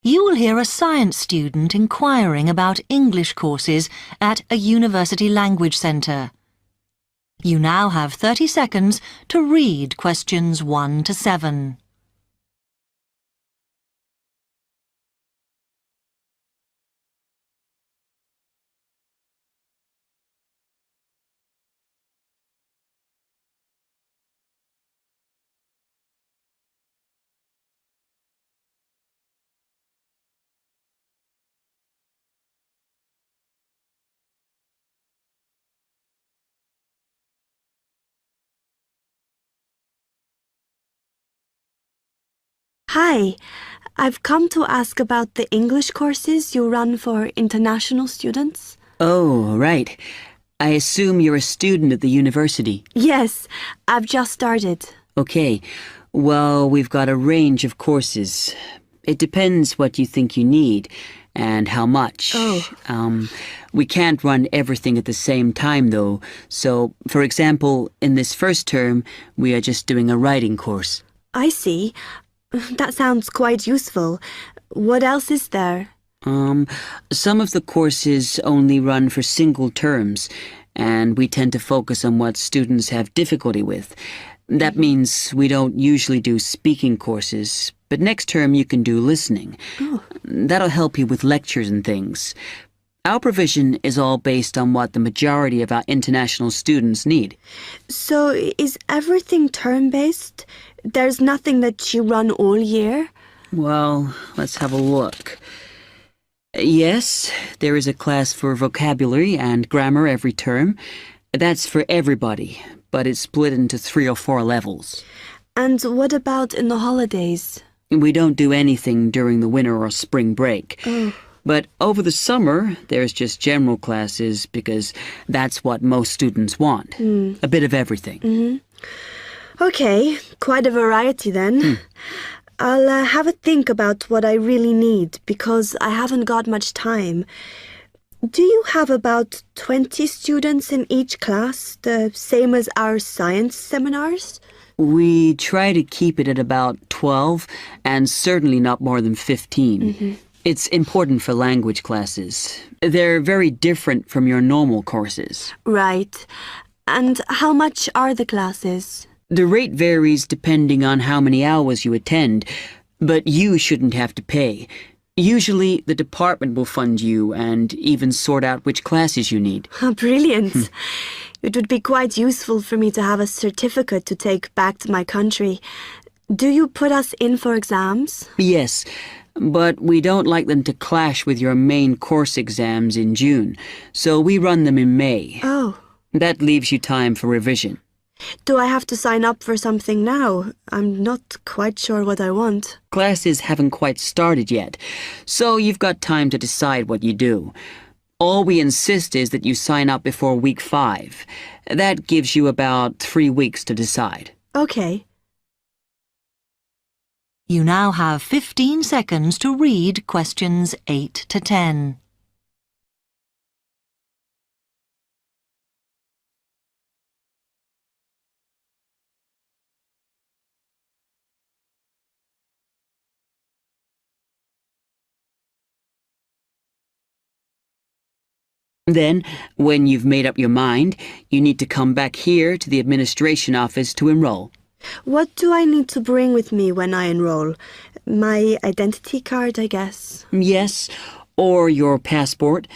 You will hear a science student inquiring about English courses at a university language centre. You now have 30 seconds to read questions 1 to 7. Hi, I've come to ask about the English courses you run for international students. Oh, right. I assume you're a student at the university. Yes, I've just started. Okay. Well, we've got a range of courses. It depends what you think you need and how much. Oh. We can't run everything at the same time, though. So, for example, in this first term, we are just doing a writing course. I see. That sounds quite useful. What else is there? Some of the courses only run for single terms, and we tend to focus on what students have difficulty with. That means we don't usually do speaking courses, but next term you can do listening. Oh. That'll help you with lectures and things. Our provision is all based on what the majority of our international students need. So is everything term-based? There's nothing that you run all year? Well, let's have a look. Yes, there is a class for vocabulary and grammar every term. That's for everybody, but it's split into 3 or 4 levels. And what about in the holidays? We don't do anything during the winter or spring break. Oh. But over the summer, there's just general classes because that's what most students want. A bit of everything. Okay, quite a variety then. I'll have a think about what I really need because I haven't got much time. Do you have about 20 students in each class, the same as our science seminars? We try to keep it at about 12 and certainly not more than 15. It's important for language classes. They're very different from your normal courses. Right. And how much are the classes? The rate varies depending on how many hours you attend, but you shouldn't have to pay. Usually, the department will fund you and even sort out which classes you need. Brilliant. It would be quite useful for me to have a certificate to take back to my country. Do you put us in for exams? Yes, but we don't like them to clash with your main course exams in June, so we run them in May. Oh. That leaves you time for revision. Do I have to sign up for something now? I'm not quite sure what I want. Classes haven't quite started yet, so you've got time to decide what you do. All we insist is that you sign up before week 5. That gives you about 3 weeks to decide. Okay. You now have 15 seconds to read questions 8 to 10. Then, when you've made up your mind, you need to come back here to the administration office to enroll. What do I need to bring with me when I enroll? My identity card, I guess. Yes, or your passport.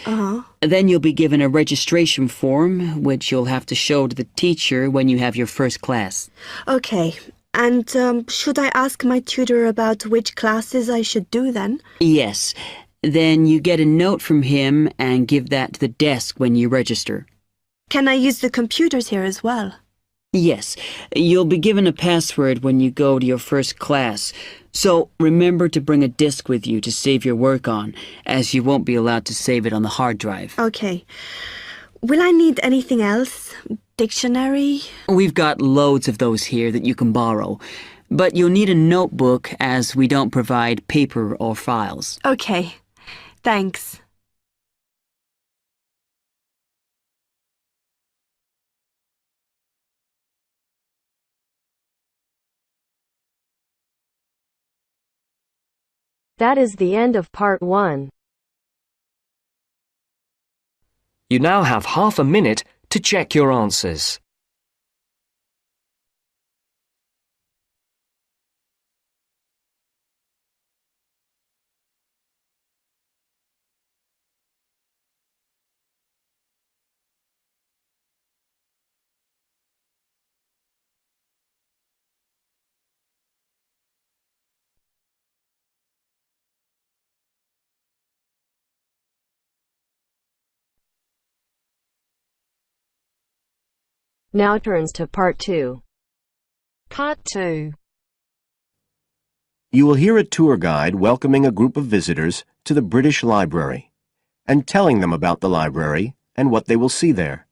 Then you'll be given a registration form, which you'll have to show to the teacher when you have your first class. Okay. And should I ask my tutor about which classes I should do then? Yes. Then you get a note from him and give that to the desk when you register. Can I use the computers here as well? Yes. You'll be given a password when you go to your first class. So remember to bring a disk with you to save your work on, as you won't be allowed to save it on the hard drive. Okay. Will I need anything else? Dictionary? We've got loads of those here that you can borrow. But you'll need a notebook as we don't provide paper or files. Okay. Thanks. That is the end of part 1. You now have half a minute to check your answers. Now turns to part 2. Part 2. You will hear a tour guide welcoming a group of visitors to the British Library and telling them about the library and what they will see there.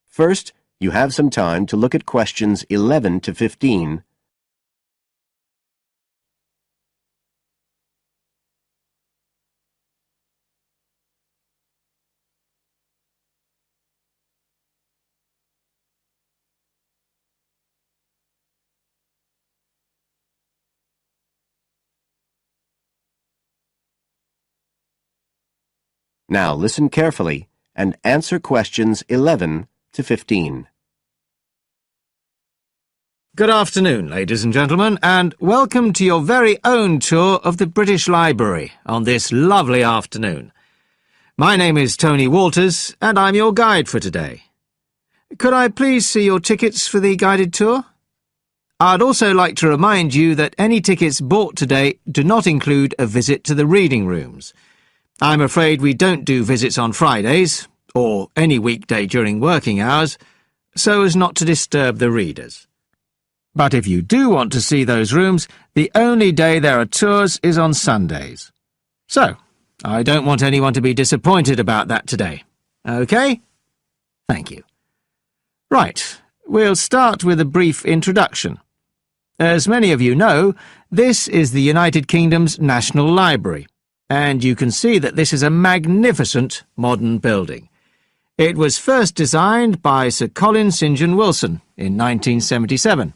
First, you have some time to look at questions 11 to 15. Now listen carefully and answer questions 11 to 15. Good afternoon, ladies and gentlemen, and welcome to your very own tour of the British Library on this lovely afternoon. My name is Tony Walters, and I'm your guide for today. Could I please see your tickets for the guided tour? I'd also like to remind you that any tickets bought today do not include a visit to the reading rooms. I'm afraid we don't do visits on Fridays, or any weekday during working hours, so as not to disturb the readers. But if you do want to see those rooms, the only day there are tours is on Sundays. So, I don't want anyone to be disappointed about that today. OK? Thank you. Right, we'll start with a brief introduction. As many of you know, this is the United Kingdom's National Library, and you can see that this is a magnificent modern building. It was first designed by Sir Colin St John Wilson in 1977,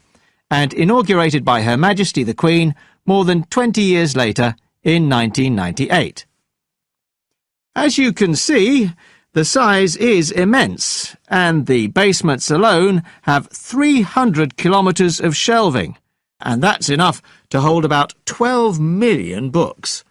and inaugurated by Her Majesty the Queen more than 20 years later in 1998. As you can see, the size is immense, and the basements alone have 300 kilometres of shelving, and that's enough to hold about 12 million books.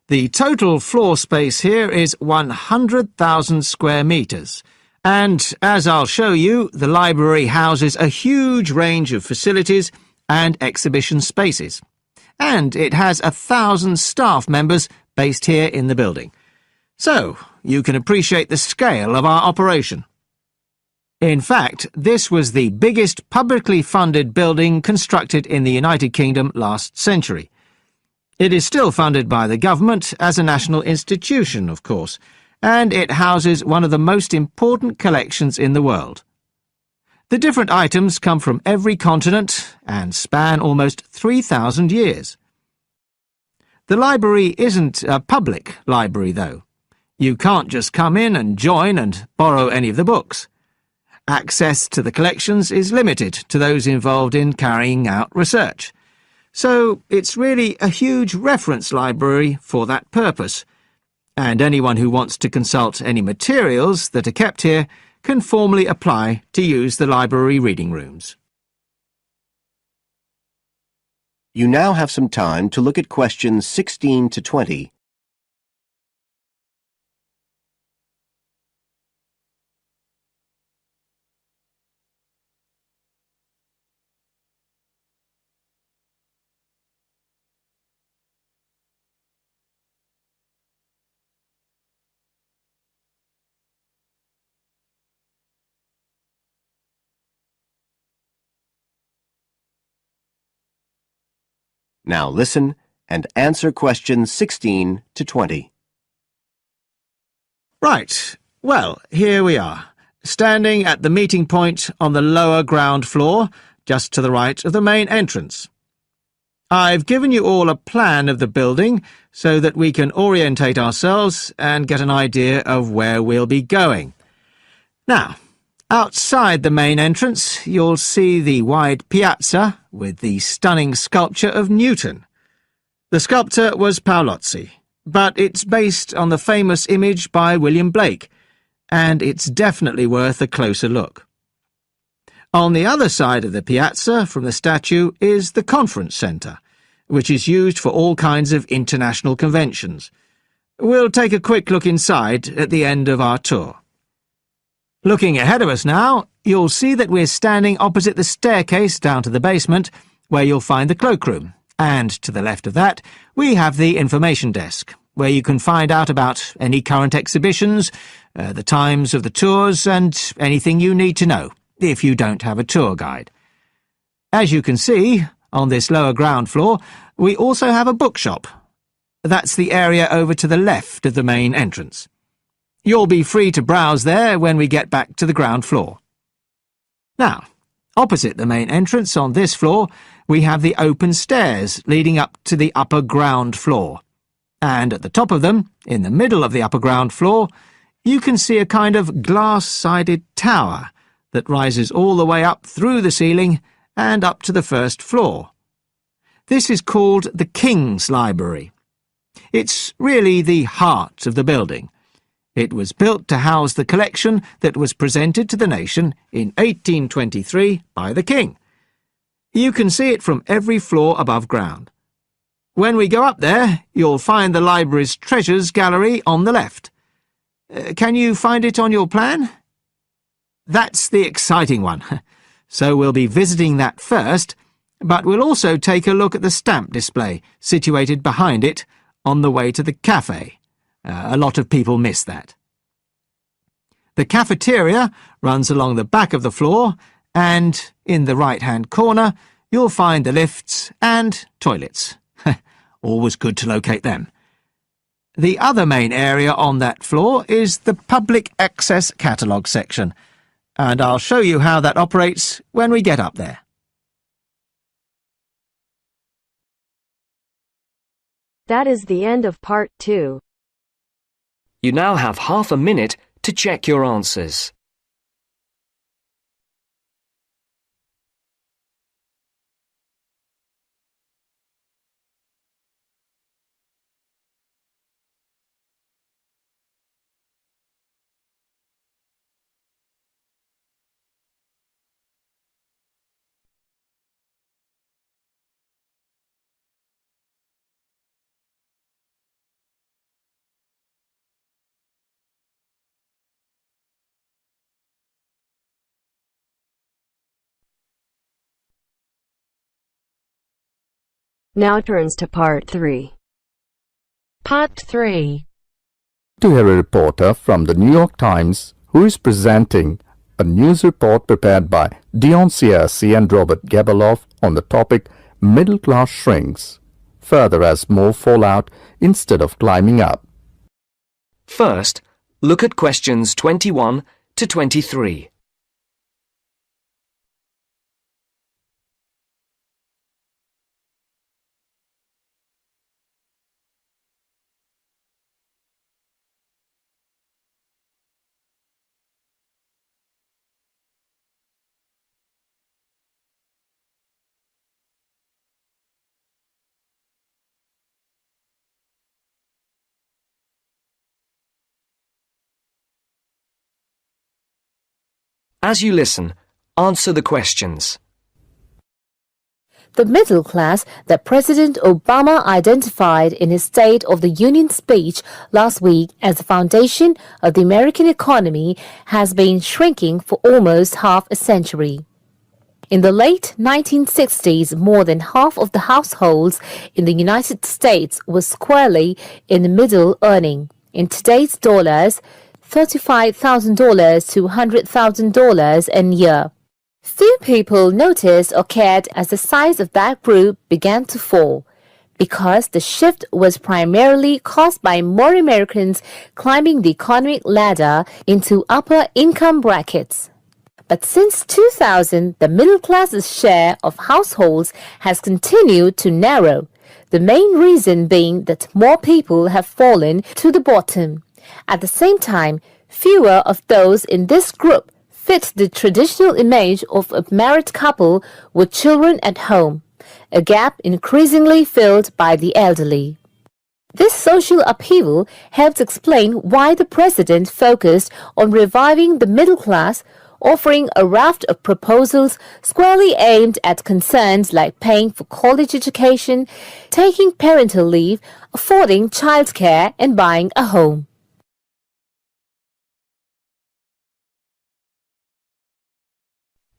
The total floor space here is 100,000 square metres, and, as I'll show you, the library houses a huge range of facilities and exhibition spaces. And it has 1,000 staff members based here in the building. So, you can appreciate the scale of our operation. In fact, this was the biggest publicly funded building constructed in the United Kingdom last century. It is still funded by the government as a national institution, of course, and it houses one of the most important collections in the world. The different items come from every continent and span almost 3,000 years. The library isn't a public library, though. You can't just come in and join and borrow any of the books. Access to the collections is limited to those involved in carrying out research. So it's really a huge reference library for that purpose, and anyone who wants to consult any materials that are kept here can formally apply to use the library reading rooms. You now have some time to look at questions 16 to 20. Now listen and answer questions 16 to 20. Right, well, here we are, standing at the meeting point on the lower ground floor, just to the right of the main entrance. I've given you all a plan of the building so that we can orientate ourselves and get an idea of where we'll be going. Now, outside the main entrance, you'll see the wide piazza with the stunning sculpture of Newton. The sculptor was Paolozzi, but it's based on the famous image by William Blake, and it's definitely worth a closer look. On the other side of the piazza from the statue is the conference centre, which is used for all kinds of international conventions. We'll take a quick look inside at the end of our tour. Looking ahead of us now, you'll see that we're standing opposite the staircase down to the basement, where you'll find the cloakroom, and to the left of that, we have the information desk, where you can find out about any current exhibitions, the times of the tours, and anything you need to know, if you don't have a tour guide. As you can see, on this lower ground floor, we also have a bookshop. That's the area over to the left of the main entrance. You'll be free to browse there when we get back to the ground floor. Now, opposite the main entrance on this floor, we have the open stairs leading up to the upper ground floor. And at the top of them, in the middle of the upper ground floor, you can see a kind of glass-sided tower that rises all the way up through the ceiling and up to the first floor. This is called the King's Library. It's really the heart of the building. It was built to house the collection that was presented to the nation in 1823 by the King. You can see it from every floor above ground. When we go up there, you'll find the library's treasures gallery on the left. Can you find it on your plan? That's the exciting one. So we'll be visiting that first, but we'll also take a look at the stamp display situated behind it on the way to the cafe. A lot of people miss that. The cafeteria runs along the back of the floor, and in the right-hand corner you'll find the lifts and toilets. Always good to locate them. The other main area on that floor is the public access catalogue section, and I'll show you how that operates when we get up there. That is the end of part 2. You now have half a minute to check your answers. Now turns to part 3. Part 3. To hear a reporter from the New York Times who is presenting a news report prepared by Dion Ciasi and Robert Gebeloff on the topic Middle Class Shrinks, further as more fall out instead of climbing up. First, look at questions 21 to 23. As you listen, answer the questions. The middle class that President Obama identified in his State of the Union speech last week as the foundation of the American economy has been shrinking for almost half a century. In the late 1960s, more than half of the households in the United States were squarely in the middle, earning, in today's dollars, $35,000 to $100,000 a year. Few people noticed or cared as the size of that group began to fall, because the shift was primarily caused by more Americans climbing the economic ladder into upper income brackets. But since 2000, the middle class's share of households has continued to narrow, the main reason being that more people have fallen to the bottom. At the same time, fewer of those in this group fit the traditional image of a married couple with children at home. a gap increasingly filled by the elderly. This social upheaval helps explain why the president focused on reviving the middle class, offering a raft of proposals squarely aimed at concerns like paying for college education, taking parental leave, affording childcare, and buying a home.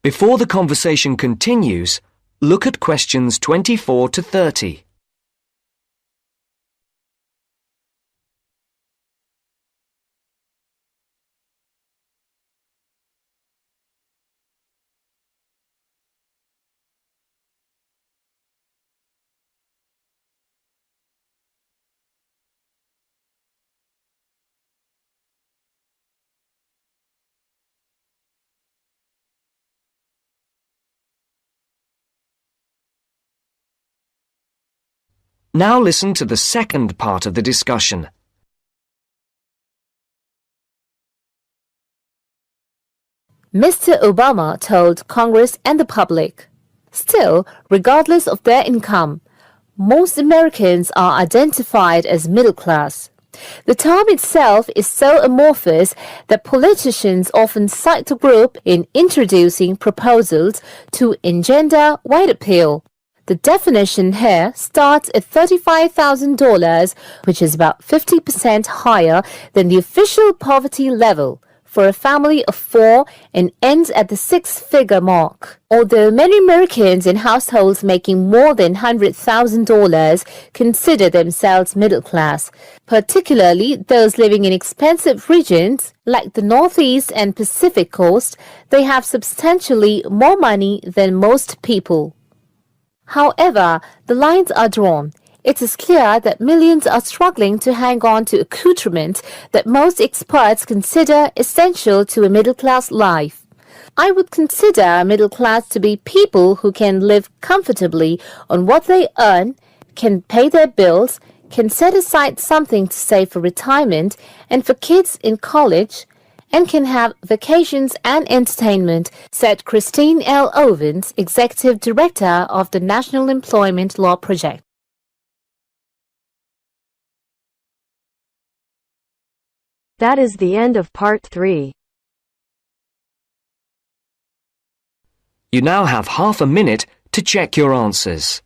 Before the conversation continues, look at questions 24 to 30. Now listen to the second part of the discussion. Mr. Obama told Congress and the public, "Still, regardless of their income, most Americans are identified as middle class. The term itself is so amorphous that politicians often cite the group in introducing proposals to engender white appeal. The definition here starts at $35,000, which is about 50% higher than the official poverty level for a family of 4 and ends at the 6-figure mark. Although many Americans in households making more than $100,000 consider themselves middle class, particularly those living in expensive regions like the Northeast and Pacific Coast, they have substantially more money than most people. However, the lines are drawn. It is clear that millions are struggling to hang on to accoutrement that most experts consider essential to a middle-class life. I would consider middle class to be people who can live comfortably on what they earn, can pay their bills, can set aside something to save for retirement and for kids in college, and can have vacations and entertainment, said Christine L. Owens, Executive Director of the National Employment Law Project. That is the end of part 3. You now have half a minute to check your answers.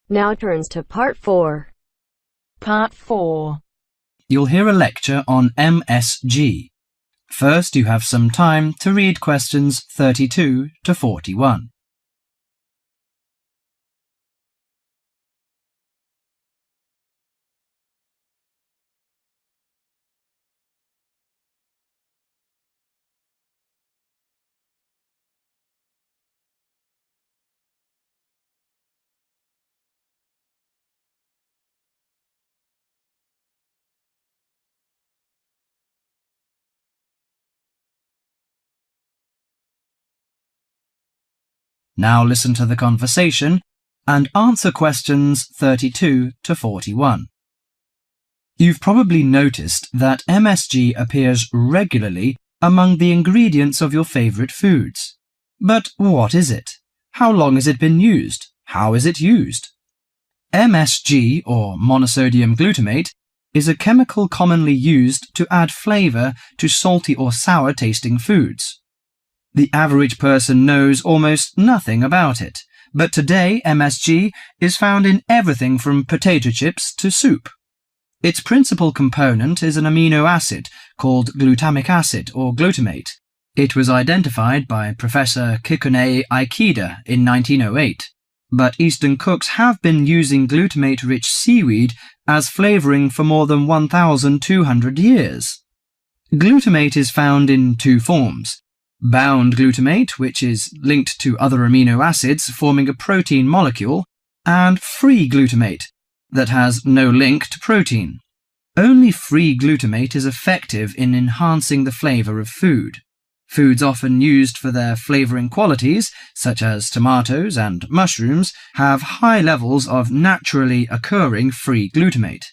Now turns to part 4. Part 4. You'll hear a lecture on MSG. First, you have some time to read questions 32 to 41. Now listen to the conversation and answer questions 32 to 41. You've probably noticed that MSG appears regularly among the ingredients of your favorite foods. But what is it? How long has it been used? How is it used? MSG, or monosodium glutamate, is a chemical commonly used to add flavor to salty or sour tasting foods. The average person knows almost nothing about it, but today MSG is found in everything from potato chips to soup. Its principal component is an amino acid called glutamic acid or glutamate. It was identified by Professor Kikuné Ikeda in 1908, but Eastern cooks have been using glutamate-rich seaweed as flavoring for more than 1,200 years. Glutamate is found in 2 forms: bound glutamate, which is linked to other amino acids forming a protein molecule, and free glutamate, that has no link to protein. Only free glutamate is effective in enhancing the flavour of food. Foods often used for their flavouring qualities, such as tomatoes and mushrooms, have high levels of naturally occurring free glutamate.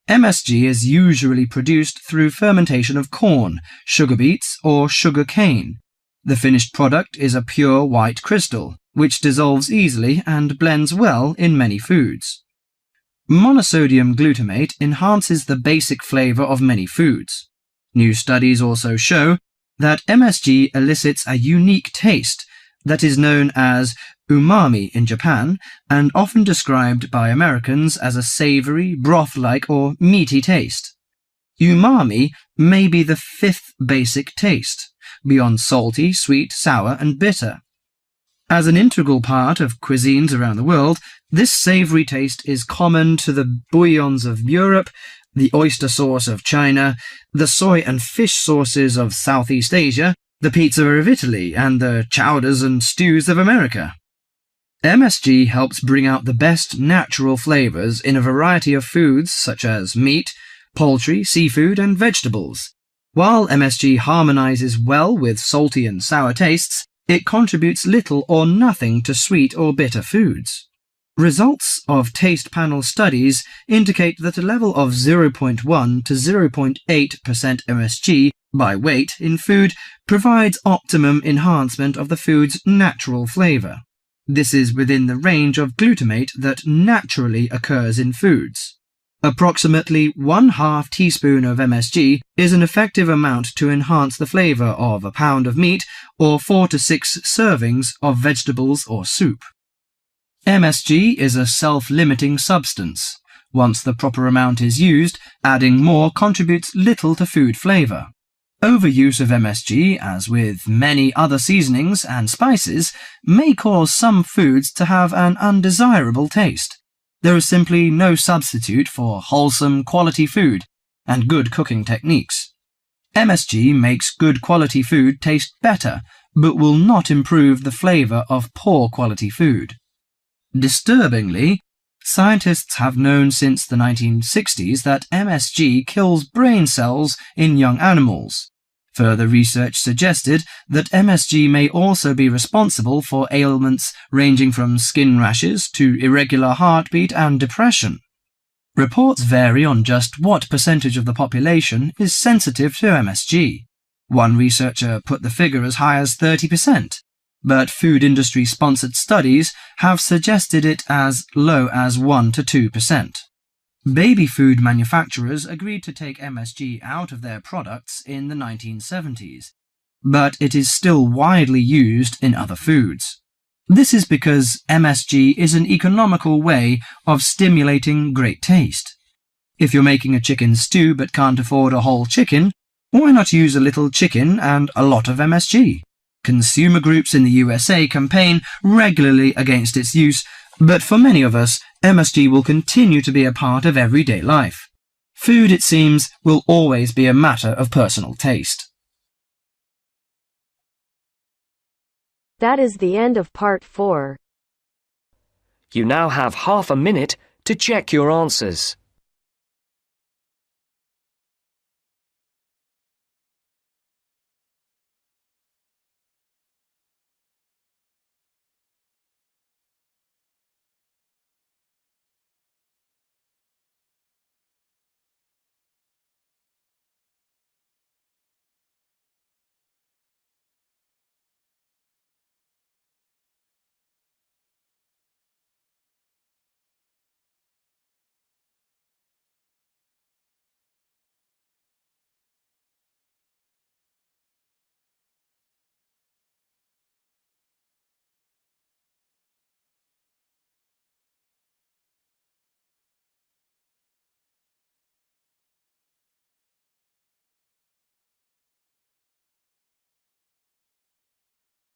MSG is usually produced through fermentation of corn, sugar beets, or sugar cane. The finished product is a pure white crystal, which dissolves easily and blends well in many foods. Monosodium glutamate enhances the basic flavour of many foods. New studies also show that MSG elicits a unique taste that is known as umami in Japan and often described by Americans as a savoury, broth-like or meaty taste. Umami may be the fifth basic taste, beyond salty, sweet, sour and bitter. As an integral part of cuisines around the world, this savoury taste is common to the bouillons of Europe, the oyster sauce of China, the soy and fish sauces of Southeast Asia, the pizza of Italy, and the chowders and stews of America. MSG helps bring out the best natural flavours in a variety of foods such as meat, poultry, seafood, and vegetables. While MSG harmonises well with salty and sour tastes, it contributes little or nothing to sweet or bitter foods. Results of taste panel studies indicate that a level of 0.1 to 0.8% MSG by weight in food provides optimum enhancement of the food's natural flavour. This is within the range of glutamate that naturally occurs in foods. Approximately 1/2 teaspoon of MSG is an effective amount to enhance the flavour of a pound of meat or 4 to 6 servings of vegetables or soup. MSG is a self-limiting substance. Once the proper amount is used, adding more contributes little to food flavour. Overuse of MSG, as with many other seasonings and spices, may cause some foods to have an undesirable taste. There is simply no substitute for wholesome quality food and good cooking techniques. MSG makes good quality food taste better, but will not improve the flavour of poor quality food. Disturbingly, scientists have known since the 1960s that MSG kills brain cells in young animals. Further research suggested that MSG may also be responsible for ailments ranging from skin rashes to irregular heartbeat and depression. Reports vary on just what percentage of the population is sensitive to MSG. One researcher put the figure as high as 30%. But food industry-sponsored studies have suggested it as low as 1 to 2%. Baby food manufacturers agreed to take MSG out of their products in the 1970s, but it is still widely used in other foods. This is because MSG is an economical way of stimulating great taste. If you're making a chicken stew but can't afford a whole chicken, why not use a little chicken and a lot of MSG? Consumer groups in the USA campaign regularly against its use, but for many of us, MSG will continue to be a part of everyday life. Food, it seems, will always be a matter of personal taste. That is the end of part 4. You now have half a minute to check your answers.